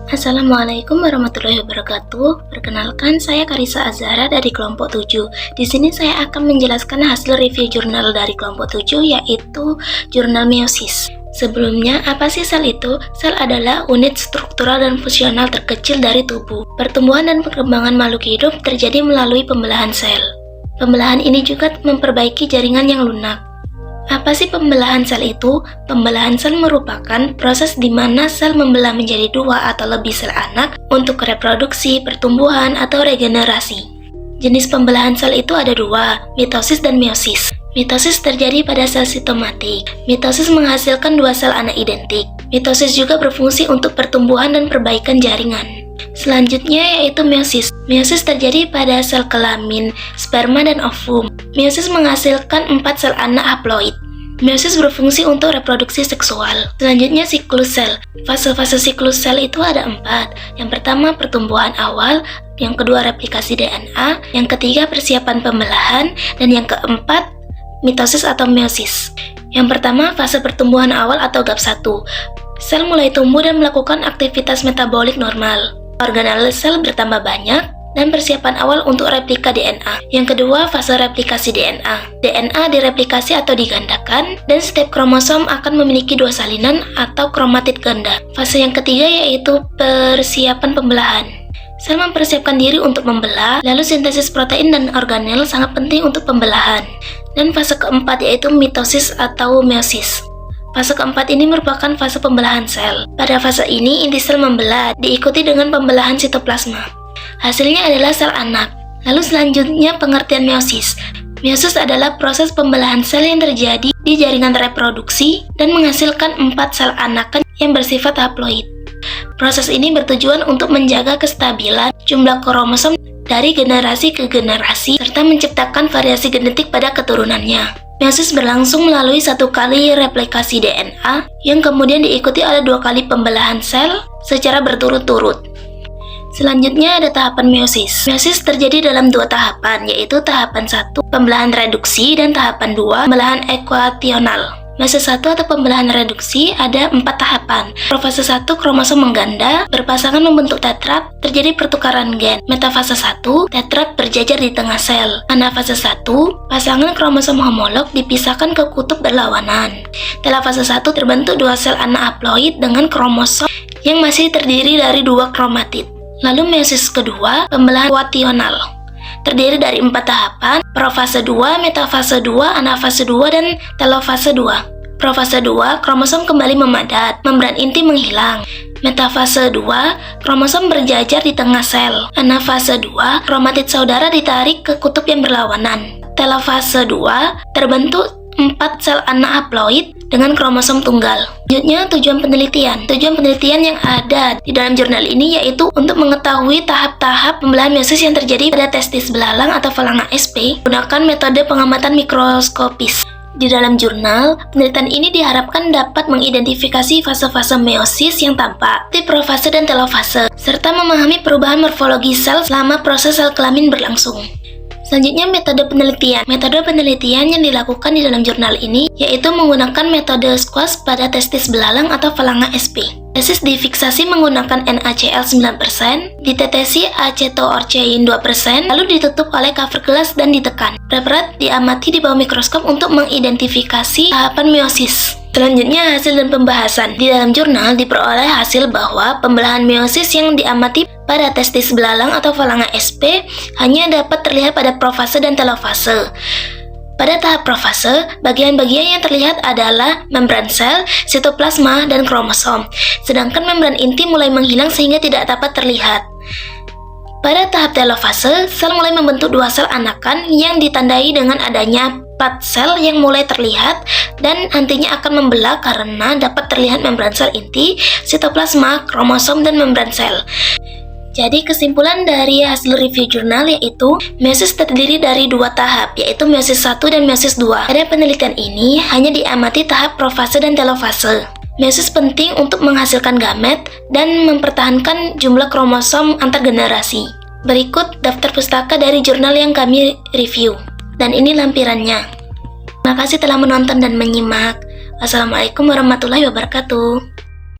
Assalamualaikum warahmatullahi wabarakatuh. Perkenalkan, saya Karissa Azhara dari kelompok 7. Di sini saya akan menjelaskan hasil review jurnal dari kelompok 7, yaitu jurnal meiosis. Sebelumnya, apa sih sel itu? Sel adalah unit struktural dan fungsional terkecil dari tubuh. Pertumbuhan dan perkembangan makhluk hidup terjadi melalui pembelahan sel. Pembelahan ini juga memperbaiki jaringan yang lunak. Apa sih pembelahan sel itu? Pembelahan sel merupakan proses di mana sel membelah menjadi dua atau lebih sel anak untuk reproduksi, pertumbuhan, atau regenerasi. Jenis pembelahan sel itu ada dua, mitosis dan meiosis. Mitosis terjadi pada sel sitomatik. Mitosis menghasilkan dua sel anak identik. Mitosis juga berfungsi untuk pertumbuhan dan perbaikan jaringan. Selanjutnya yaitu meiosis. Meiosis terjadi pada sel kelamin, sperma, dan ovum. Meiosis menghasilkan 4 sel anak haploid. Meiosis berfungsi untuk reproduksi seksual. Selanjutnya siklus sel. Fase-fase siklus sel itu ada 4. Yang pertama pertumbuhan awal, yang kedua replikasi DNA, yang ketiga persiapan pembelahan, dan yang keempat mitosis atau meiosis. Yang pertama fase pertumbuhan awal atau GAP1. Sel mulai tumbuh dan melakukan aktivitas metabolik normal. Organel sel bertambah banyak dan persiapan awal untuk replika DNA. Yang kedua, fase replikasi DNA. DNA direplikasi atau digandakan, dan setiap kromosom akan memiliki 2 salinan atau kromatid ganda. Fase yang ketiga yaitu persiapan pembelahan. Sel mempersiapkan diri untuk membelah, lalu sintesis protein dan organel sangat penting untuk pembelahan. Dan fase keempat yaitu mitosis atau meiosis. Fase keempat ini merupakan fase pembelahan sel. Pada fase ini, inti sel membelah, diikuti dengan pembelahan sitoplasma. Hasilnya adalah sel anak. Lalu selanjutnya pengertian meiosis. Meiosis adalah proses pembelahan sel yang terjadi di jaringan reproduksi dan menghasilkan 4 sel anakan yang bersifat haploid. Proses ini bertujuan untuk menjaga kestabilan jumlah kromosom dari generasi ke generasi serta menciptakan variasi genetik pada keturunannya. Meiosis berlangsung melalui 1 kali replikasi DNA yang kemudian diikuti oleh 2 kali pembelahan sel secara berturut-turut. Selanjutnya ada tahapan meiosis. Meiosis terjadi dalam 2 tahapan, yaitu tahapan 1 pembelahan reduksi dan tahapan 2 pembelahan ekuasional. Fase 1 atau pembelahan reduksi ada 4 tahapan. Fase 1 kromosom mengganda, berpasangan membentuk tetrad, terjadi pertukaran gen. Metafase 1, tetrad berjajar di tengah sel. Anafase 1, pasangan kromosom homolog dipisahkan ke kutub berlawanan. Telofase 1 terbentuk 2 sel anak haploid dengan kromosom yang masih terdiri dari 2 kromatid. Lalu meiosis kedua, pembelahan ekuasional. Terdiri dari 4 tahapan, profase 2, metafase 2, anafase 2, dan telofase 2. Profase 2, kromosom kembali memadat, membran inti menghilang. Metafase 2, kromosom berjajar di tengah sel. Anafase 2, kromatid saudara ditarik ke kutub yang berlawanan. Telofase 2, terbentuk 4 sel anak haploid dengan kromosom tunggal. Selanjutnya tujuan penelitian. Tujuan penelitian yang ada di dalam jurnal ini yaitu untuk mengetahui tahap-tahap pembelahan meiosis yang terjadi pada testis belalang atau Phalange sp menggunakan metode pengamatan mikroskopis. Di dalam jurnal, penelitian ini diharapkan dapat mengidentifikasi fase-fase meiosis yang tampak, seperti profase dan telofase, serta memahami perubahan morfologi sel selama proses sel kelamin berlangsung. Selanjutnya metode penelitian. Metode penelitian yang dilakukan di dalam jurnal ini yaitu menggunakan metode squash pada testis belalang atau Phalange sp. Testis difiksasi menggunakan NaCl 9%, ditetesi acetoorcein 2%, lalu ditutup oleh cover gelas dan ditekan. Preparat diamati di bawah mikroskop untuk mengidentifikasi tahapan meiosis. Selanjutnya hasil dan pembahasan. Di dalam jurnal diperoleh hasil bahwa pembelahan meiosis yang diamati pada testis belalang atau Phalange sp hanya dapat terlihat pada profase dan telofase. Pada tahap profase, bagian-bagian yang terlihat adalah membran sel, sitoplasma, dan kromosom, sedangkan membran inti mulai menghilang sehingga tidak dapat terlihat. Pada tahap telofase, sel mulai membentuk 2 sel anakan yang ditandai dengan adanya 4 sel yang mulai terlihat dan nantinya akan membelah karena dapat terlihat membran sel inti, sitoplasma, kromosom, dan membran sel. Jadi kesimpulan dari hasil review jurnal yaitu meiosis terdiri dari 2 tahap, yaitu meiosis 1 dan meiosis 2. Pada penelitian ini hanya diamati tahap profase dan telofase. Meiosis penting untuk menghasilkan gamet dan mempertahankan jumlah kromosom antar generasi. Berikut daftar pustaka dari jurnal yang kami review. Dan ini lampirannya. Terima kasih telah menonton dan menyimak. Wassalamualaikum warahmatullahi wabarakatuh.